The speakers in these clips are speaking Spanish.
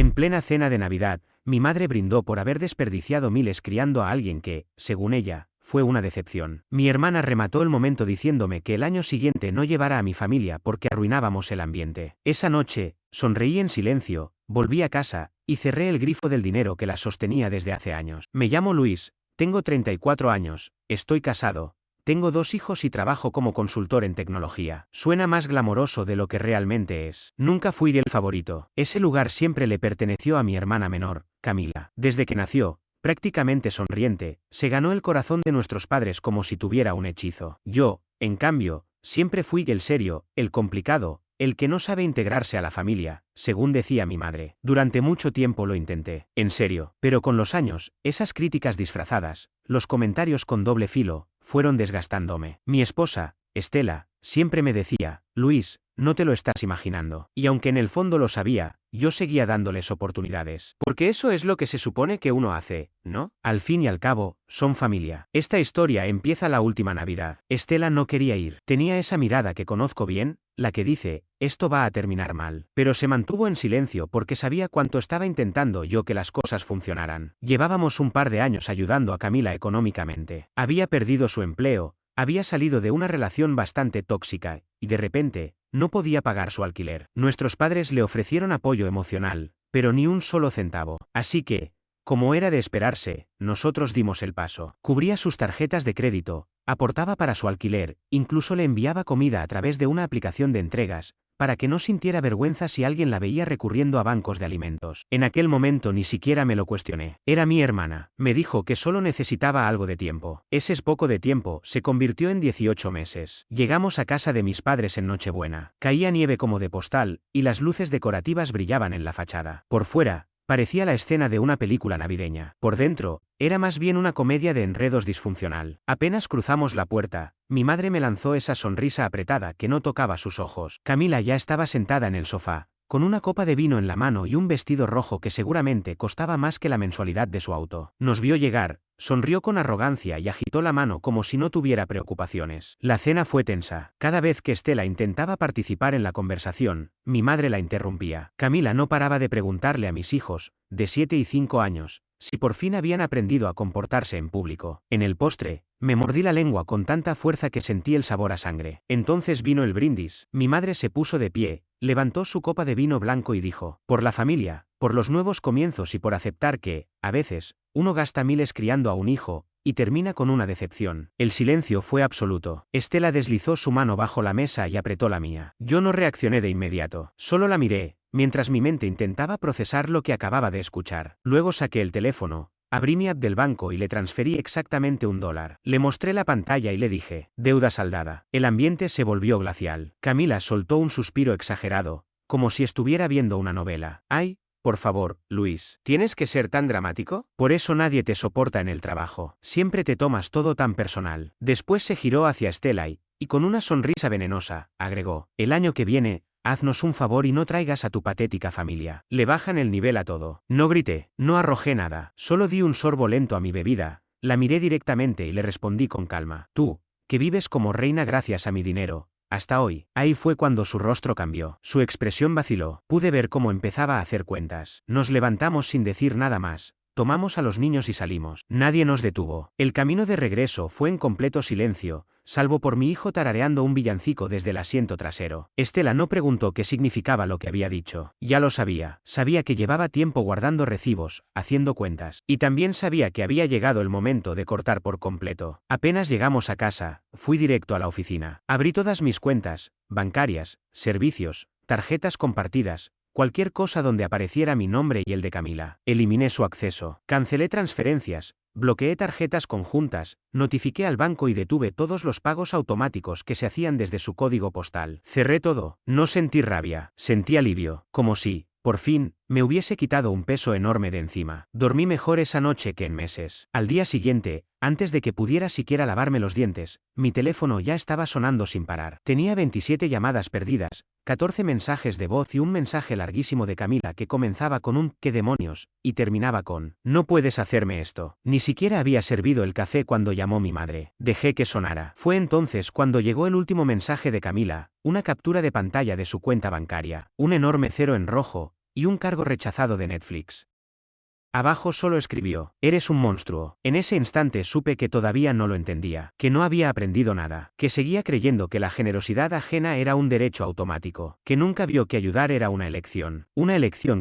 En plena cena de Navidad, mi madre brindó por haber desperdiciado miles criando a alguien que, según ella, fue una decepción. Mi hermana remató el momento diciéndome que el año siguiente no llevara a mi familia porque arruinábamos el ambiente. Esa noche, sonreí en silencio, volví a casa, y cerré el grifo del dinero que la sostenía desde hace años. Me llamo Luis, tengo 34 años, estoy casado. Tengo 2 hijos y trabajo como consultor en tecnología. Suena más glamoroso de lo que realmente es. Nunca fui el favorito. Ese lugar siempre le perteneció a mi hermana menor, Camila. Desde que nació, prácticamente sonriente, se ganó el corazón de nuestros padres como si tuviera un hechizo. Yo, en cambio, siempre fui el serio, el complicado, el que no sabe integrarse a la familia, según decía mi madre. Durante mucho tiempo lo intenté, en serio, pero con los años, esas críticas disfrazadas, los comentarios con doble filo, fueron desgastándome. Mi esposa, Estela, siempre me decía, Luis, no te lo estás imaginando. Y aunque en el fondo lo sabía, yo seguía dándoles oportunidades. Porque eso es lo que se supone que uno hace, ¿no? Al fin y al cabo, son familia. Esta historia empieza la última Navidad. Estela no quería ir. Tenía esa mirada que conozco bien, la que dice, esto va a terminar mal. Pero se mantuvo en silencio porque sabía cuánto estaba intentando yo que las cosas funcionaran. Llevábamos un par de años ayudando a Camila económicamente. Había perdido su empleo, había salido de una relación bastante tóxica, y de repente, no podía pagar su alquiler. Nuestros padres le ofrecieron apoyo emocional, pero ni un solo centavo. Así que, como era de esperarse, nosotros dimos el paso. Cubría sus tarjetas de crédito, aportaba para su alquiler, incluso le enviaba comida a través de una aplicación de entregas, para que no sintiera vergüenza si alguien la veía recurriendo a bancos de alimentos. En aquel momento ni siquiera me lo cuestioné. Era mi hermana. Me dijo que solo necesitaba algo de tiempo. Ese poco de tiempo se convirtió en 18 meses. Llegamos a casa de mis padres en Nochebuena. Caía nieve como de postal, y las luces decorativas brillaban en la fachada. Por fuera, parecía la escena de una película navideña. Por dentro, era más bien una comedia de enredos disfuncional. Apenas cruzamos la puerta, mi madre me lanzó esa sonrisa apretada que no tocaba sus ojos. Camila ya estaba sentada en el sofá, con una copa de vino en la mano y un vestido rojo que seguramente costaba más que la mensualidad de su auto. Nos vio llegar, sonrió con arrogancia y agitó la mano como si no tuviera preocupaciones. La cena fue tensa. Cada vez que Estela intentaba participar en la conversación, mi madre la interrumpía. Camila no paraba de preguntarle a mis hijos, de 7 y 5 años, si por fin habían aprendido a comportarse en público. En el postre, me mordí la lengua con tanta fuerza que sentí el sabor a sangre. Entonces vino el brindis. Mi madre se puso de pie, levantó su copa de vino blanco y dijo, por la familia, por los nuevos comienzos y por aceptar que, a veces, uno gasta miles criando a un hijo, y termina con una decepción. El silencio fue absoluto. Estela deslizó su mano bajo la mesa y apretó la mía. Yo no reaccioné de inmediato. Solo la miré, mientras mi mente intentaba procesar lo que acababa de escuchar. Luego saqué el teléfono, abrí mi app del banco y le transferí exactamente $1. Le mostré la pantalla y le dije, deuda saldada. El ambiente se volvió glacial. Camila soltó un suspiro exagerado, como si estuviera viendo una novela. ¡Ay! Por favor, Luis, ¿tienes que ser tan dramático? Por eso nadie te soporta en el trabajo. Siempre te tomas todo tan personal. Después se giró hacia Estela y con una sonrisa venenosa, agregó, el año que viene, haznos un favor y no traigas a tu patética familia. Le bajan el nivel a todo. No grité, no arrojé nada, solo di un sorbo lento a mi bebida, la miré directamente y le respondí con calma. Tú, que vives como reina gracias a mi dinero. Hasta hoy. Ahí fue cuando su rostro cambió. Su expresión vaciló. Pude ver cómo empezaba a hacer cuentas. Nos levantamos sin decir nada más. Tomamos a los niños y salimos. Nadie nos detuvo. El camino de regreso fue en completo silencio, salvo por mi hijo tarareando un villancico desde el asiento trasero. Estela no preguntó qué significaba lo que había dicho. Ya lo sabía. Sabía que llevaba tiempo guardando recibos, haciendo cuentas. Y también sabía que había llegado el momento de cortar por completo. Apenas llegamos a casa, fui directo a la oficina. Abrí todas mis cuentas, bancarias, servicios, tarjetas compartidas, cualquier cosa donde apareciera mi nombre y el de Camila. Eliminé su acceso. Cancelé transferencias, bloqueé tarjetas conjuntas, notifiqué al banco y detuve todos los pagos automáticos que se hacían desde su código postal. Cerré todo. No sentí rabia, sentí alivio, como si, por fin, me hubiese quitado un peso enorme de encima. Dormí mejor esa noche que en meses. Al día siguiente, antes de que pudiera siquiera lavarme los dientes, mi teléfono ya estaba sonando sin parar. Tenía 27 llamadas perdidas, 14 mensajes de voz y un mensaje larguísimo de Camila que comenzaba con un «¿qué demonios?» y terminaba con «no puedes hacerme esto». Ni siquiera había servido el café cuando llamó mi madre. Dejé que sonara. Fue entonces cuando llegó el último mensaje de Camila, una captura de pantalla de su cuenta bancaria, un enorme cero en rojo, y un cargo rechazado de Netflix. Abajo solo escribió: eres un monstruo. En ese instante supe que todavía no lo entendía, que no había aprendido nada, que seguía creyendo que la generosidad ajena era un derecho automático, que nunca vio que ayudar era una elección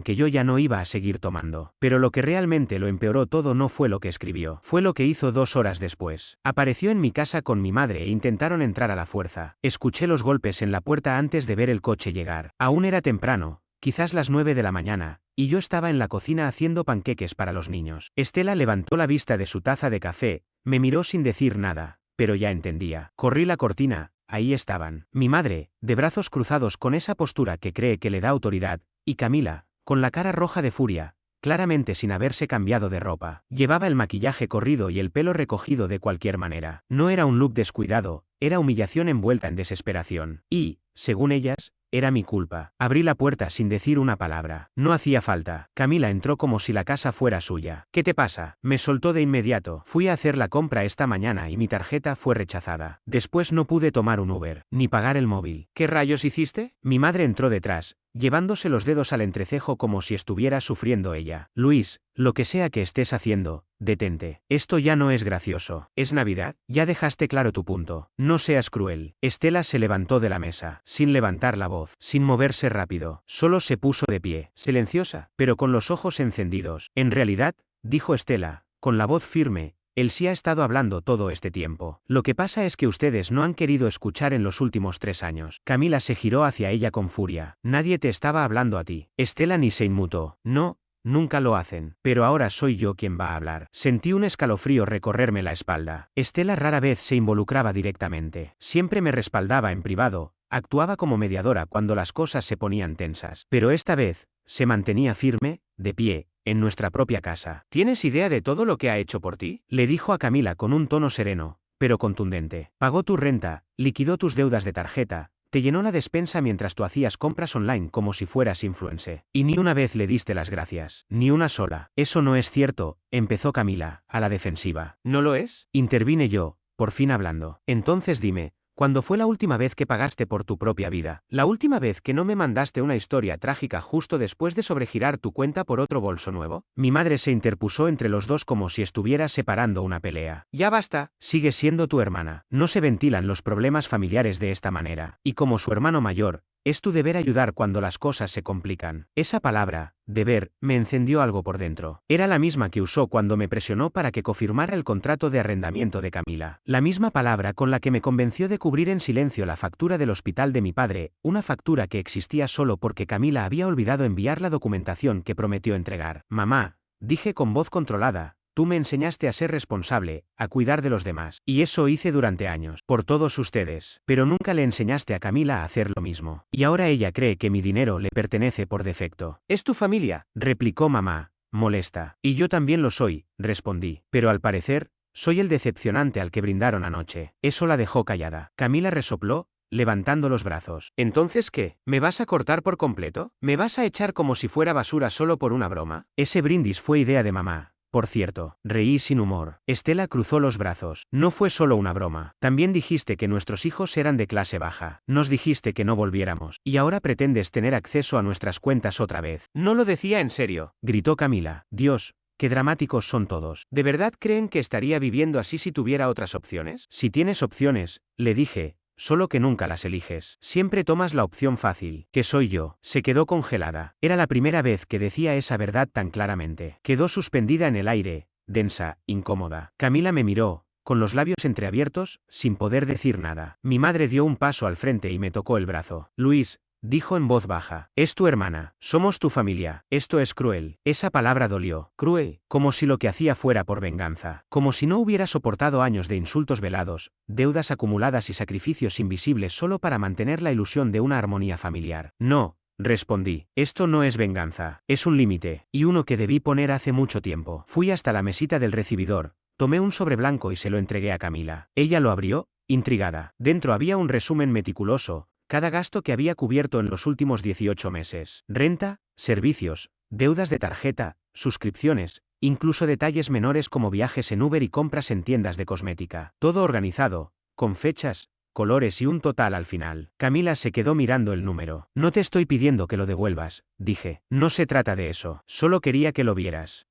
que yo ya no iba a seguir tomando. Pero lo que realmente lo empeoró todo no fue lo que escribió, fue lo que hizo 2 horas después. Apareció en mi casa con mi madre e intentaron entrar a la fuerza. Escuché los golpes en la puerta antes de ver el coche llegar. Aún era temprano, quizás las 9 de la mañana, y yo estaba en la cocina haciendo panqueques para los niños. Estela levantó la vista de su taza de café, me miró sin decir nada, pero ya entendía. Corrí la cortina, ahí estaban. Mi madre, de brazos cruzados con esa postura que cree que le da autoridad, y Camila, con la cara roja de furia, claramente sin haberse cambiado de ropa. Llevaba el maquillaje corrido y el pelo recogido de cualquier manera. No era un look descuidado, era humillación envuelta en desesperación. Y, según ellas, era mi culpa. Abrí la puerta sin decir una palabra. No hacía falta. Camila entró como si la casa fuera suya. ¿Qué te pasa? Me soltó de inmediato. Fui a hacer la compra esta mañana y mi tarjeta fue rechazada. Después no pude tomar un Uber, ni pagar el móvil. ¿Qué rayos hiciste? Mi madre entró detrás, llevándose los dedos al entrecejo como si estuviera sufriendo ella. Luis, lo que sea que estés haciendo, detente. Esto ya no es gracioso. ¿Es Navidad? Ya dejaste claro tu punto. No seas cruel. Estela se levantó de la mesa, sin levantar la voz, sin moverse rápido. Solo se puso de pie, silenciosa, pero con los ojos encendidos. En realidad, dijo Estela, con la voz firme, él sí ha estado hablando todo este tiempo. Lo que pasa es que ustedes no han querido escuchar en los últimos 3 años. Camila se giró hacia ella con furia. Nadie te estaba hablando a ti. Estela ni se inmutó. No. Nunca lo hacen, pero ahora soy yo quien va a hablar. Sentí un escalofrío recorrerme la espalda. Estela rara vez se involucraba directamente. Siempre me respaldaba en privado, actuaba como mediadora cuando las cosas se ponían tensas. Pero esta vez, se mantenía firme, de pie, en nuestra propia casa. ¿Tienes idea de todo lo que ha hecho por ti? Le dijo a Camila con un tono sereno, pero contundente. Pagó tu renta, liquidó tus deudas de tarjeta, te llenó la despensa mientras tú hacías compras online como si fueras influencer. Y ni una vez le diste las gracias. Ni una sola. Eso no es cierto, empezó Camila, a la defensiva. ¿No lo es? Intervine yo, por fin hablando. Entonces dime, ¿cuándo fue la última vez que pagaste por tu propia vida? La última vez que no me mandaste una historia trágica justo después de sobregirar tu cuenta por otro bolso nuevo. Mi madre se interpuso entre los dos como si estuviera separando una pelea. Ya basta. Sigue siendo tu hermana. No se ventilan los problemas familiares de esta manera. Y como su hermano mayor, es tu deber ayudar cuando las cosas se complican. Esa palabra, deber, me encendió algo por dentro. Era la misma que usó cuando me presionó para que confirmara el contrato de arrendamiento de Camila. La misma palabra con la que me convenció de cubrir en silencio la factura del hospital de mi padre, una factura que existía solo porque Camila había olvidado enviar la documentación que prometió entregar. Mamá, dije con voz controlada. Tú me enseñaste a ser responsable, a cuidar de los demás. Y eso hice durante años, por todos ustedes. Pero nunca le enseñaste a Camila a hacer lo mismo. Y ahora ella cree que mi dinero le pertenece por defecto. ¿Es tu familia?, replicó mamá, molesta. Y yo también lo soy, respondí. Pero al parecer, soy el decepcionante al que brindaron anoche. Eso la dejó callada. Camila resopló, levantando los brazos. ¿Entonces qué? ¿Me vas a cortar por completo? ¿Me vas a echar como si fuera basura solo por una broma? Ese brindis fue idea de mamá. Por cierto, reí sin humor. Estela cruzó los brazos. No fue solo una broma. También dijiste que nuestros hijos eran de clase baja. Nos dijiste que no volviéramos. Y ahora pretendes tener acceso a nuestras cuentas otra vez. No lo decía en serio, gritó Camila. Dios, qué dramáticos son todos. ¿De verdad creen que estaría viviendo así si tuviera otras opciones? Si tienes opciones, le dije. Solo que nunca las eliges. Siempre tomas la opción fácil, que soy yo. Se quedó congelada. Era la primera vez que decía esa verdad tan claramente. Quedó suspendida en el aire, densa, incómoda. Camila me miró, con los labios entreabiertos, sin poder decir nada. Mi madre dio un paso al frente y me tocó el brazo. Luis, dijo en voz baja, es tu hermana, somos tu familia, esto es cruel. Esa palabra dolió, cruel, como si lo que hacía fuera por venganza, como si no hubiera soportado años de insultos velados, deudas acumuladas y sacrificios invisibles solo para mantener la ilusión de una armonía familiar. No, respondí, esto no es venganza, es un límite, y uno que debí poner hace mucho tiempo. Fui hasta la mesita del recibidor, tomé un sobre blanco y se lo entregué a Camila. Ella lo abrió, intrigada. Dentro había un resumen meticuloso, cada gasto que había cubierto en los últimos 18 meses. Renta, servicios, deudas de tarjeta, suscripciones, incluso detalles menores como viajes en Uber y compras en tiendas de cosmética. Todo organizado, con fechas, colores y un total al final. Camila se quedó mirando el número. No te estoy pidiendo que lo devuelvas, dije. No se trata de eso. Solo quería que lo vieras.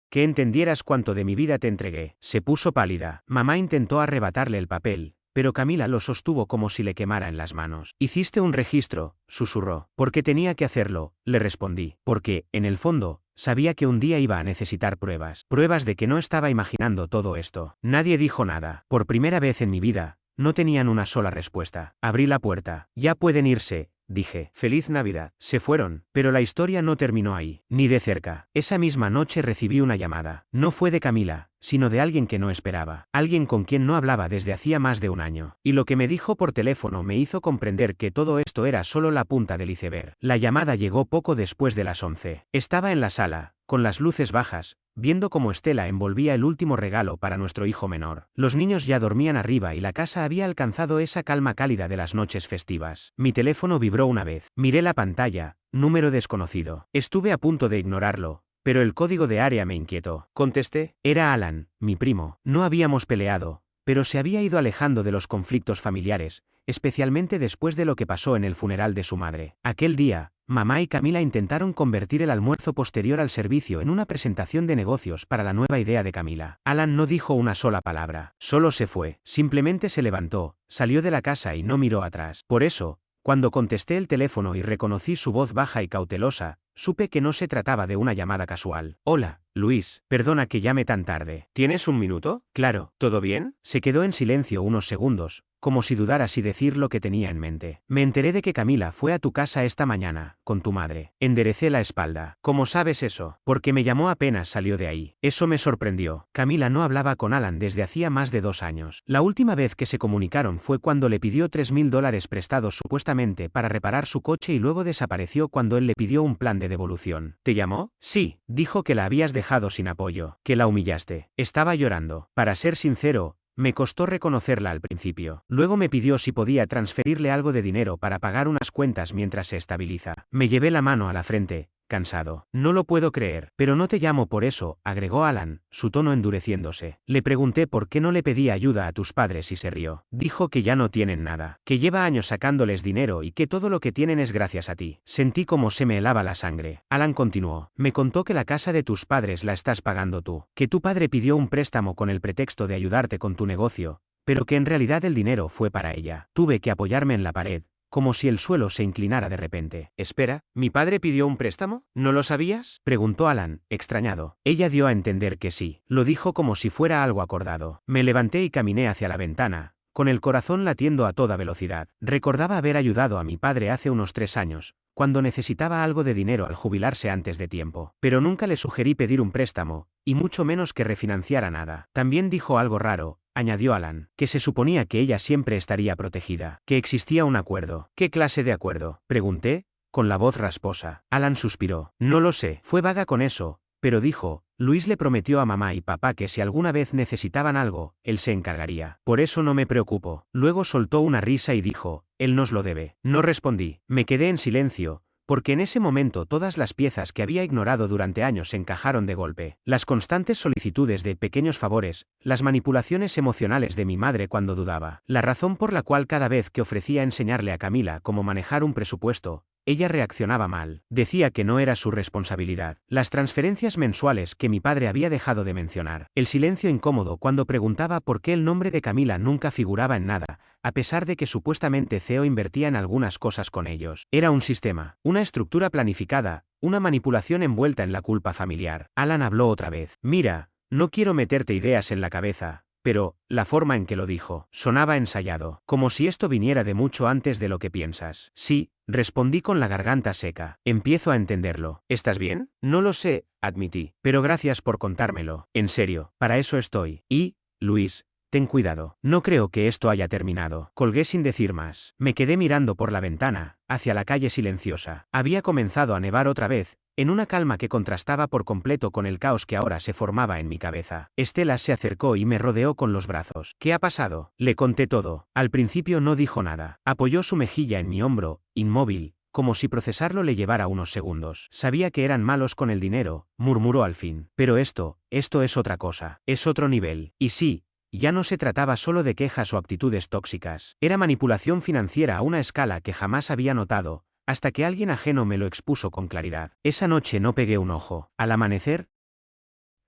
Que entendieras cuánto de mi vida te entregué. Se puso pálida. Mamá intentó arrebatarle el papel, pero Camila lo sostuvo como si le quemara en las manos. Hiciste un registro, susurró. Porque tenía que hacerlo, le respondí. Porque, en el fondo, sabía que un día iba a necesitar pruebas. Pruebas de que no estaba imaginando todo esto. Nadie dijo nada. Por primera vez en mi vida, no tenían una sola respuesta. Abrí la puerta. Ya pueden irse, dije. Feliz Navidad. Se fueron, pero la historia no terminó ahí, ni de cerca. Esa misma noche recibí una llamada. No fue de Camila, sino de alguien que no esperaba. Alguien con quien no hablaba desde hacía más de un año. Y lo que me dijo por teléfono me hizo comprender que todo esto era solo la punta del iceberg. La llamada llegó poco después de las 11. Estaba en la sala, con las luces bajas, viendo cómo Estela envolvía el último regalo para nuestro hijo menor. Los niños ya dormían arriba y la casa había alcanzado esa calma cálida de las noches festivas. Mi teléfono vibró una vez. Miré la pantalla, número desconocido. Estuve a punto de ignorarlo, pero el código de área me inquietó. Contesté. Era Alan, mi primo. No habíamos peleado, pero se había ido alejando de los conflictos familiares, especialmente después de lo que pasó en el funeral de su madre. Aquel día, mamá y Camila intentaron convertir el almuerzo posterior al servicio en una presentación de negocios para la nueva idea de Camila. Alan no dijo una sola palabra. Solo se fue. Simplemente se levantó, salió de la casa y no miró atrás. Por eso, cuando contesté el teléfono y reconocí su voz baja y cautelosa, supe que no se trataba de una llamada casual. Hola, Luis, perdona que llame tan tarde. ¿Tienes un minuto? Claro, ¿todo bien? Se quedó en silencio unos segundos, como si dudara si decir lo que tenía en mente. Me enteré de que Camila fue a tu casa esta mañana, con tu madre. Enderecé la espalda. ¿Cómo sabes eso? Porque me llamó apenas salió de ahí. Eso me sorprendió. Camila no hablaba con Alan desde hacía más de 2 años. La última vez que se comunicaron fue cuando le pidió $3.000 prestados supuestamente para reparar su coche y luego desapareció cuando él le pidió un plan de devolución. ¿Te llamó? Sí, dijo que la habías dejado sin apoyo, que la humillaste. Estaba llorando. Para ser sincero, me costó reconocerla al principio. Luego me pidió si podía transferirle algo de dinero para pagar unas cuentas mientras se estabiliza. Me llevé la mano a la frente, cansado. No lo puedo creer. Pero no te llamo por eso, agregó Alan, su tono endureciéndose. Le pregunté por qué no le pedí ayuda a tus padres y se rió. Dijo que ya no tienen nada, que lleva años sacándoles dinero y que todo lo que tienen es gracias a ti. Sentí como se me helaba la sangre. Alan continuó. Me contó que la casa de tus padres la estás pagando tú, que tu padre pidió un préstamo con el pretexto de ayudarte con tu negocio, pero que en realidad el dinero fue para ella. Tuve que apoyarme en la pared, como si el suelo se inclinara de repente. Espera, ¿mi padre pidió un préstamo? ¿No lo sabías? Preguntó Alan, extrañado. Ella dio a entender que sí. Lo dijo como si fuera algo acordado. Me levanté y caminé hacia la ventana, con el corazón latiendo a toda velocidad. Recordaba haber ayudado a mi padre hace unos 3 años, cuando necesitaba algo de dinero al jubilarse antes de tiempo. Pero nunca le sugerí pedir un préstamo, y mucho menos que refinanciara nada. También dijo algo raro, añadió Alan, que se suponía que ella siempre estaría protegida, que existía un acuerdo. ¿Qué clase de acuerdo? Pregunté, con la voz rasposa. Alan suspiró. No lo sé. Fue vaga con eso, pero dijo, Luis le prometió a mamá y papá que si alguna vez necesitaban algo, él se encargaría. Por eso no me preocupo. Luego soltó una risa y dijo, él nos lo debe. No respondí. Me quedé en silencio, porque en ese momento todas las piezas que había ignorado durante años se encajaron de golpe. Las constantes solicitudes de pequeños favores, las manipulaciones emocionales de mi madre cuando dudaba, la razón por la cual cada vez que ofrecía enseñarle a Camila cómo manejar un presupuesto, ella reaccionaba mal. Decía que no era su responsabilidad. Las transferencias mensuales que mi padre había dejado de mencionar. El silencio incómodo cuando preguntaba por qué el nombre de Camila nunca figuraba en nada, a pesar de que supuestamente CEO invertía en algunas cosas con ellos. Era un sistema, una estructura planificada, una manipulación envuelta en la culpa familiar. Alan habló otra vez. Mira, no quiero meterte ideas en la cabeza, pero, la forma en que lo dijo, sonaba ensayado, como si esto viniera de mucho antes de lo que piensas. Sí, respondí con la garganta seca. Empiezo a entenderlo. ¿Estás bien? No lo sé, admití, pero gracias por contármelo. En serio, para eso estoy. Y, Luis, ten cuidado. No creo que esto haya terminado. Colgué sin decir más. Me quedé mirando por la ventana, hacia la calle silenciosa. Había comenzado a nevar otra vez, en una calma que contrastaba por completo con el caos que ahora se formaba en mi cabeza. Estela se acercó y me rodeó con los brazos. ¿Qué ha pasado? Le conté todo. Al principio no dijo nada. Apoyó su mejilla en mi hombro, inmóvil, como si procesarlo le llevara unos segundos. Sabía que eran malos con el dinero, murmuró al fin. Pero esto es otra cosa. Es otro nivel. Y sí, ya no se trataba solo de quejas o actitudes tóxicas. Era manipulación financiera a una escala que jamás había notado, hasta que alguien ajeno me lo expuso con claridad. Esa noche no pegué un ojo. Al amanecer,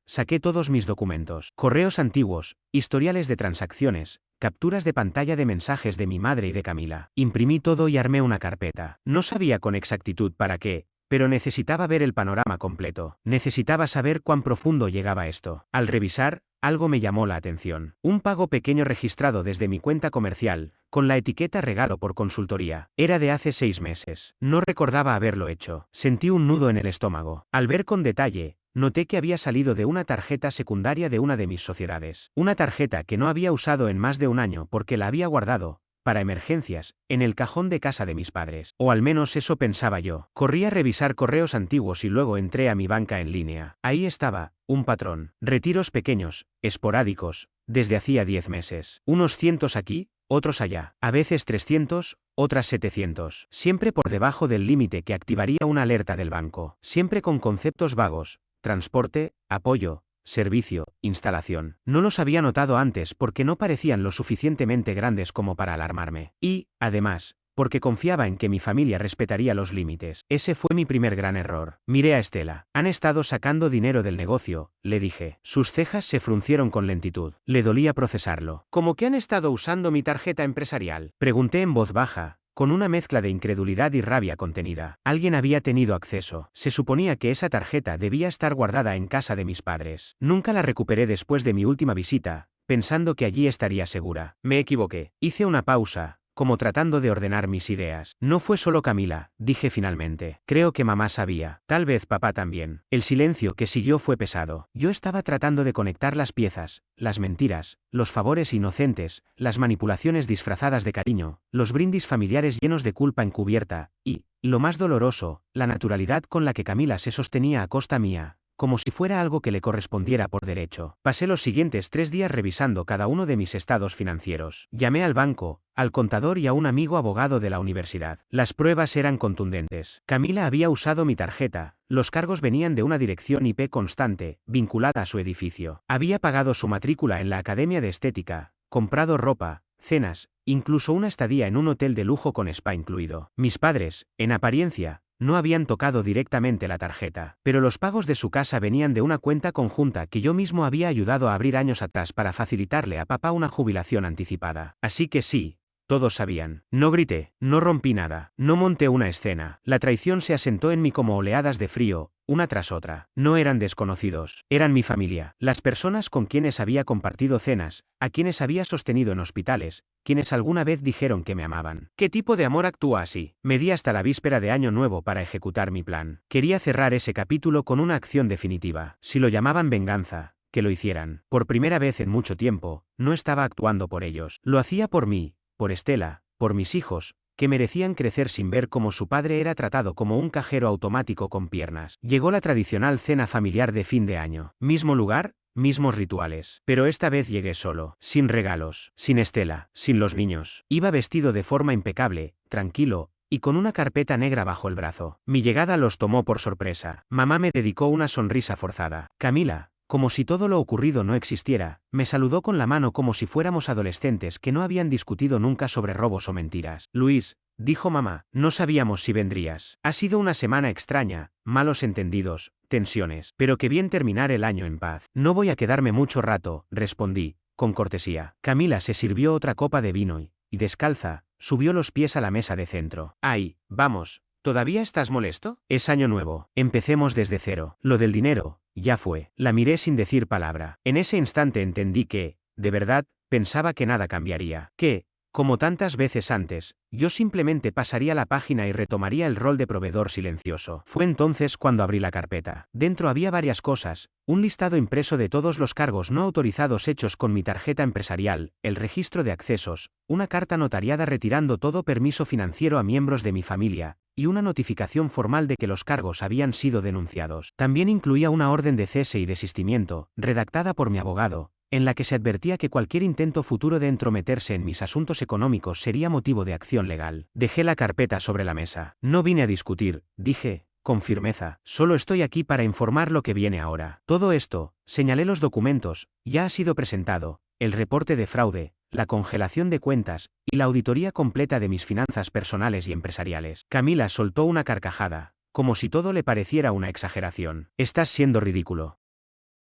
saqué todos mis documentos, correos antiguos, historiales de transacciones, capturas de pantalla de mensajes de mi madre y de Camila. Imprimí todo y armé una carpeta. No sabía con exactitud para qué, pero necesitaba ver el panorama completo. Necesitaba saber cuán profundo llegaba esto. Al revisar, algo me llamó la atención. Un pago pequeño registrado desde mi cuenta comercial, con la etiqueta regalo por consultoría. Era de hace 6 meses. No recordaba haberlo hecho. Sentí un nudo en el estómago. Al ver con detalle, noté que había salido de una tarjeta secundaria de una de mis sociedades. Una tarjeta que no había usado en más de un año porque la había guardado, para emergencias, en el cajón de casa de mis padres. O al menos eso pensaba yo. Corrí a revisar correos antiguos y luego entré a mi banca en línea. Ahí estaba, un patrón. Retiros pequeños, esporádicos, desde hacía 10 meses. Unos cientos aquí, otros allá. A veces 300, otras 700. Siempre por debajo del límite que activaría una alerta del banco. Siempre con conceptos vagos: transporte, apoyo, servicio, instalación. No los había notado antes porque no parecían lo suficientemente grandes como para alarmarme. Y, además, porque confiaba en que mi familia respetaría los límites. Ese fue mi primer gran error. Miré a Estela. Han estado sacando dinero del negocio, le dije. Sus cejas se fruncieron con lentitud. Le dolía procesarlo. ¿Cómo que han estado usando mi tarjeta empresarial? Pregunté en voz baja, con una mezcla de incredulidad y rabia contenida. Alguien había tenido acceso. Se suponía que esa tarjeta debía estar guardada en casa de mis padres. Nunca la recuperé después de mi última visita, pensando que allí estaría segura. Me equivoqué. Hice una pausa, como tratando de ordenar mis ideas. No fue solo Camila, dije finalmente. Creo que mamá sabía. Tal vez papá también. El silencio que siguió fue pesado. Yo estaba tratando de conectar las piezas, las mentiras, los favores inocentes, las manipulaciones disfrazadas de cariño, los brindis familiares llenos de culpa encubierta, y, lo más doloroso, la naturalidad con la que Camila se sostenía a costa mía, como si fuera algo que le correspondiera por derecho. Pasé los siguientes 3 días revisando cada uno de mis estados financieros. Llamé al banco, al contador y a un amigo abogado de la universidad. Las pruebas eran contundentes. Camila había usado mi tarjeta. Los cargos venían de una dirección IP constante, vinculada a su edificio. Había pagado su matrícula en la Academia de Estética, comprado ropa, cenas, incluso una estadía en un hotel de lujo con spa incluido. Mis padres, en apariencia, no habían tocado directamente la tarjeta, pero los pagos de su casa venían de una cuenta conjunta que yo mismo había ayudado a abrir años atrás para facilitarle a papá una jubilación anticipada. Así que sí, todos sabían. No grité, no rompí nada, no monté una escena. La traición se asentó en mí como oleadas de frío, una tras otra. No eran desconocidos, eran mi familia, las personas con quienes había compartido cenas, a quienes había sostenido en hospitales, quienes alguna vez dijeron que me amaban. ¿Qué tipo de amor actúa así? Me di hasta la víspera de Año Nuevo para ejecutar mi plan. Quería cerrar ese capítulo con una acción definitiva. Si lo llamaban venganza, que lo hicieran. Por primera vez en mucho tiempo, no estaba actuando por ellos. Lo hacía por mí, por Estela, por mis hijos, que merecían crecer sin ver cómo su padre era tratado como un cajero automático con piernas. Llegó la tradicional cena familiar de fin de año. Mismo lugar, mismos rituales. Pero esta vez llegué solo, sin regalos, sin Estela, sin los niños. Iba vestido de forma impecable, tranquilo, y con una carpeta negra bajo el brazo. Mi llegada los tomó por sorpresa. Mamá me dedicó una sonrisa forzada. Camila, como si todo lo ocurrido no existiera, me saludó con la mano como si fuéramos adolescentes que no habían discutido nunca sobre robos o mentiras. Luis, dijo mamá, no sabíamos si vendrías. Ha sido una semana extraña, malos entendidos, tensiones, pero que bien terminar el año en paz. No voy a quedarme mucho rato, respondí, con cortesía. Camila se sirvió otra copa de vino y, descalza, subió los pies a la mesa de centro. Ay, vamos. ¿Todavía estás molesto? Es año nuevo. Empecemos desde cero. Lo del dinero, ya fue. La miré sin decir palabra. En ese instante entendí que, de verdad, pensaba que nada cambiaría. Que, como tantas veces antes, yo simplemente pasaría la página y retomaría el rol de proveedor silencioso. Fue entonces cuando abrí la carpeta. Dentro había varias cosas, un listado impreso de todos los cargos no autorizados hechos con mi tarjeta empresarial, el registro de accesos, una carta notariada retirando todo permiso financiero a miembros de mi familia, y una notificación formal de que los cargos habían sido denunciados. También incluía una orden de cese y desistimiento, redactada por mi abogado, en la que se advertía que cualquier intento futuro de entrometerse en mis asuntos económicos sería motivo de acción legal. Dejé la carpeta sobre la mesa. No vine a discutir, dije, con firmeza, solo estoy aquí para informar lo que viene ahora. Todo esto, señalé los documentos, ya ha sido presentado, el reporte de fraude, la congelación de cuentas y la auditoría completa de mis finanzas personales y empresariales. Camila soltó una carcajada, como si todo le pareciera una exageración. Estás siendo ridículo.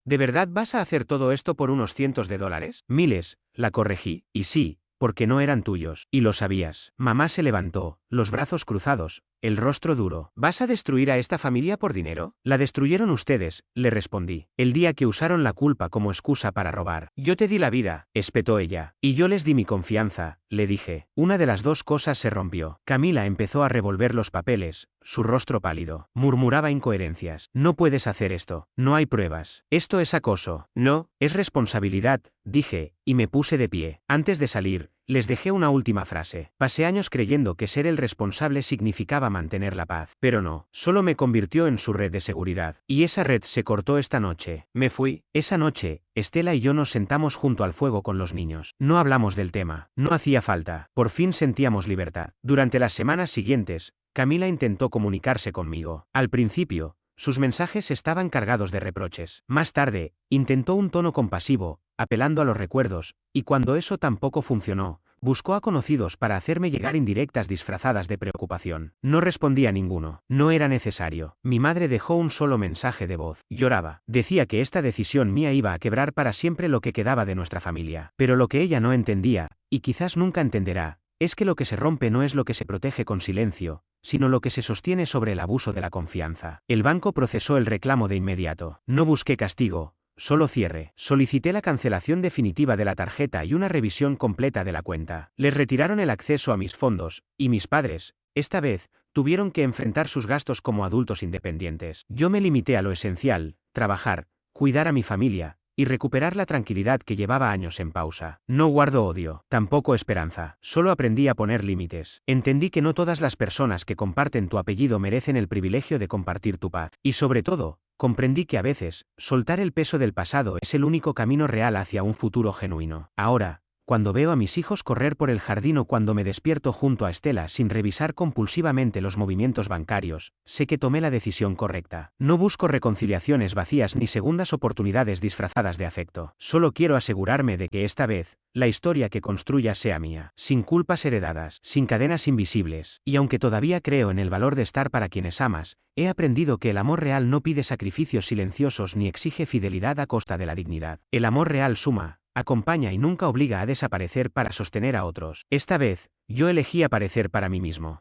¿De verdad vas a hacer todo esto por unos cientos de dólares? Miles, la corregí, y sí, porque no eran tuyos, y lo sabías. Mamá se levantó, los brazos cruzados, el rostro duro. ¿Vas a destruir a esta familia por dinero? La destruyeron ustedes, le respondí, el día que usaron la culpa como excusa para robar. Yo te di la vida, espetó ella, y yo les di mi confianza, le dije. Una de las dos cosas se rompió. Camila empezó a revolver los papeles, su rostro pálido. Murmuraba incoherencias. No puedes hacer esto, no hay pruebas. Esto es acoso. No, es responsabilidad, dije, y me puse de pie. Antes de salir, les dejé una última frase. Pasé años creyendo que ser el responsable significaba mantener la paz. Pero no, solo me convirtió en su red de seguridad. Y esa red se cortó esta noche. Me fui. Esa noche, Estela y yo nos sentamos junto al fuego con los niños. No hablamos del tema. No hacía falta. Por fin sentíamos libertad. Durante las semanas siguientes, Camila intentó comunicarse conmigo. Al principio, sus mensajes estaban cargados de reproches. Más tarde, intentó un tono compasivo, apelando a los recuerdos, y cuando eso tampoco funcionó, buscó a conocidos para hacerme llegar indirectas disfrazadas de preocupación. No respondí a ninguno. No era necesario. Mi madre dejó un solo mensaje de voz. Lloraba. Decía que esta decisión mía iba a quebrar para siempre lo que quedaba de nuestra familia. Pero lo que ella no entendía, y quizás nunca entenderá, es que lo que se rompe no es lo que se protege con silencio, sino lo que se sostiene sobre el abuso de la confianza. El banco procesó el reclamo de inmediato. No busqué castigo, solo cierre. Solicité la cancelación definitiva de la tarjeta y una revisión completa de la cuenta. Les retiraron el acceso a mis fondos, y mis padres, esta vez, tuvieron que enfrentar sus gastos como adultos independientes. Yo me limité a lo esencial: trabajar, cuidar a mi familia, y recuperar la tranquilidad que llevaba años en pausa. No guardo odio, tampoco esperanza. Solo aprendí a poner límites. Entendí que no todas las personas que comparten tu apellido merecen el privilegio de compartir tu paz. Y sobre todo, comprendí que a veces, soltar el peso del pasado es el único camino real hacia un futuro genuino. Ahora, cuando veo a mis hijos correr por el jardín o cuando me despierto junto a Estela sin revisar compulsivamente los movimientos bancarios, sé que tomé la decisión correcta. No busco reconciliaciones vacías ni segundas oportunidades disfrazadas de afecto. Solo quiero asegurarme de que esta vez, la historia que construya sea mía, sin culpas heredadas, sin cadenas invisibles. Y aunque todavía creo en el valor de estar para quienes amas, he aprendido que el amor real no pide sacrificios silenciosos ni exige fidelidad a costa de la dignidad. El amor real suma, acompaña y nunca obliga a desaparecer para sostener a otros. Esta vez, yo elegí aparecer para mí mismo.